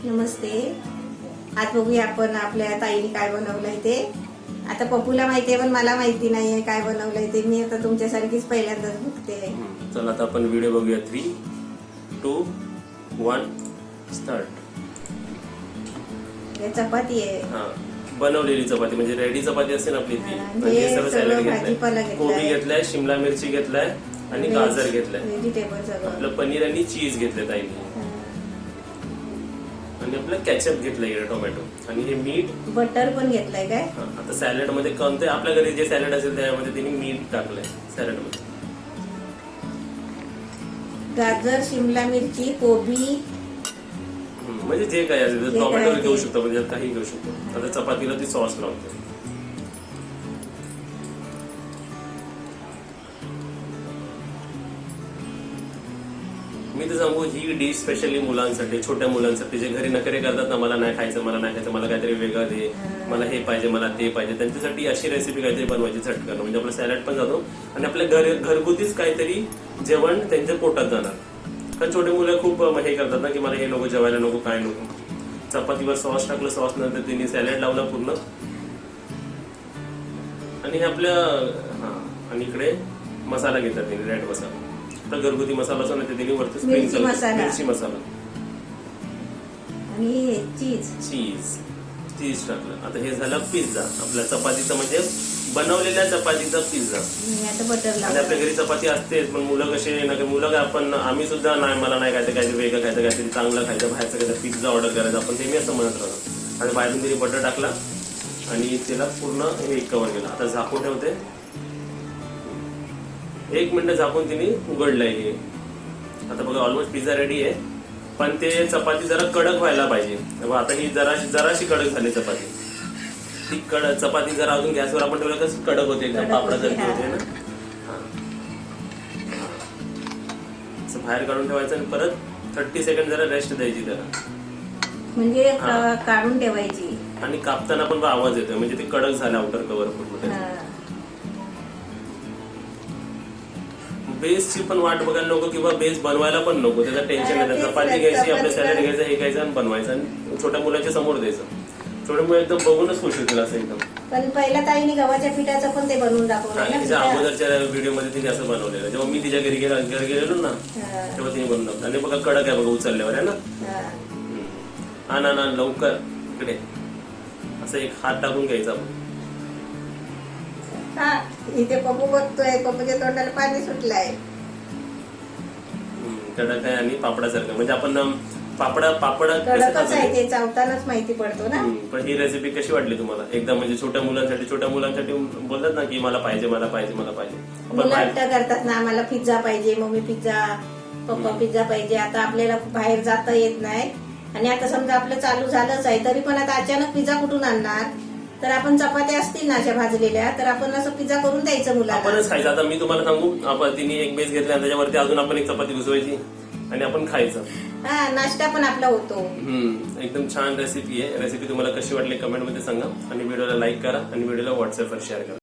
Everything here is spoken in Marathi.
नमस्ते. आज बघूया आपण आपल्या ताईने काय बनवलंय ते. आता पप्पूला माहितीये पण मला माहिती नाहीये काय बनवलंय ते. मी आता तुमच्यासारखीच पहिल्यांदाच बघते. चला आता आपण व्हिडिओ बघूया. 3, 2, 1 स्टार्ट. हे चपाती आहे. हा, बनवलेली चपाती म्हणजे रेडी चपाती असते ना आपली ती. हे हे सर्व सगळं सॅलड भाजीपाला घेतलाय, घेतलाय. कोबी घेतलाय, शिमला मिरची घेतलाय आणि गाजर घेतलाय. व्हेजिटेबल सगळं. आपलं पनीर आणि चीज घेतलंय ताईने. आणि आपलं कॅचअप घेतलंय टोमॅटो आणि हे मीठ, बटर पण घेतलाय काय. आता सॅलड मध्ये कोणते आपल्या घरी जे सॅलड असेल त्यामध्ये तिने मीठ टाकलंय सॅलड मध्ये. गाजर, शिमला मिरची, कोबी, म्हणजे जे काही असेल जे टोमॅटो काय घेऊ ते. शकतो, म्हणजे काही घेऊ शकतो. आता चपातीला ती सॉस लावते. मी तर सांगू ही डिश स्पेशली मुलांसाठी, छोट्या मुलांसाठी जे घरी नखरे करतात ना, मला नाही खायचं, मला नाही खायचं, मला काहीतरी वेगळं दे, मला हे पाहिजे, मला ते पाहिजे, त्यांच्यासाठी अशी रेसिपी काहीतरी बनवायची झटकन. म्हणजे आपला सॅलड पण जातो आणि आपल्या घरगुतीच काहीतरी जेवण त्यांच्या पोटात जाणार. कारण छोटे मुलं खूप हे करतात ना की मला हे नको, जेवायला नको, काय नको. चपातीवर सॉस टाकलं, सॉस नंतर तिने सॅलड लावला पूर्ण. आणि हे आपल्या आणि इकडे मसाला घेतात तिने, रेड मसाला. आपला घरगुती मसाला असतो ना, ते तिने वरती स्प्रिंग मिरची मसाला. मिरची मसाला आणि चीज. चीज टाकलं. आता हे झालं पिझ्झा. आपल्या चपातीचा म्हणजे बनवलेल्या चपातीचा पिझ्झा. आता बटर आणि लावलं. आपल्या घरी चपाती असतेच, पण मुलं कसे मुलं काय, आपण आम्ही सुद्धा नाही, मला नाही खायचं, काहीतरी वेगळं खायचं, काहीतरी चांगलं खायचं, बाहेरचं काहीतरी पिझ्झा ऑर्डर करायचं, आपण ते मी असं म्हणत राहतो. आणि बाहेरून तिने बटर टाकला आणि त्याला पूर्ण हे कव्हर केलं. आता झाकून ठेवते. 1 मिनिट झाकून तिने उघडलंय हे. आता बघा ऑलमोस्ट पिझ्झा रेडी आहे. पण ते चपाती जरा कडक व्हायला पाहिजे. आता ही जराशी कडक झाली चपाती. ती चपाती जरा अजून गॅसवर आपण ठेवलं कसं कडक होते, एकदम पापडासारखी होते ना. असं बाहेर काढून ठेवायचं आणि परत 30 सेकंड जरा रेस्ट द्यायची त्याला. म्हणजे काढून ठेवायची. आणि कापताना पण आवाज येतोय, म्हणजे ते कडक झालं आउटर कव्हर पूर्ण. बेसची पण वाट बघायला नको किंवा बेस बनवायला पण नको, त्याचं टेन्शन नाही. चपाती घ्यायची, आपलं सॅलड घ्यायचं, हे घ्यायचं आणि बनवायचं आणि छोट्या मुलांच्या समोर द्यायचं. छोटे मुलं एकदम बघूनच खुश होतील असं एकदम. पण पहिल्या ताईने गव्हाच्या पिठाचं पण ते बनवून दाखवलं. तिच्या अगोदरच्या व्हिडिओमध्ये तिने असं बनवलेलं. जेव्हा मी तिच्या घरी गेलेलो ना, तेव्हा तिने बनवून दाखवलं. आणि बघा कडक आहे बघा उचलल्यावर, आहे ना. ना लवकर इकडे असं एक हात टाकून घ्यायचा आपण. इथे पप्पू बघतोय, पप्पूच्या तोंडाला पाणी सुटलंय. कडक आहे आणि पापडासारखं, म्हणजे आपण पापड कडकच आहे ते, चावतानाच माहिती पडतो ना. पण ही रेसिपी कशी वाटली तुम्हाला? एकदम म्हणजे छोट्या मुलांसाठी बोलतात ना की मला पाहिजे, मला पाहिजे, मला पाहिजे. मुलं हट्ट करतात ना, मला पिझ्झा पाहिजे, मम्मी पिझ्झा, पप्पा पिझ्झा पाहिजे. आता आपल्याला बाहेर जाता येत नाही आणि आता समजा आपलं चालू झालंच आहे, तरी पण आता अचानक पिझ्झा कुठून आणणार? तर आपण चपात्या असतील ना अशा भाजलेल्या, तर आपण असं पिझ्झा करून द्यायचं मुलाला. आपणच खायचं. आता मी तुम्हाला सांगू, आपण तिने एक बेस घेतला, त्याच्यावरती अजून आपण एक चपाती घुसवायची आणि आपण खायचं. नाश्ता पण आपला होतो. एकदम छान रेसिपी आहे. रेसिपी तुम्हाला कशी वाटली कमेंटमध्ये सांगा आणि व्हिडिओला लाईक करा आणि व्हिडिओला व्हॉट्सअपवर शेअर करा.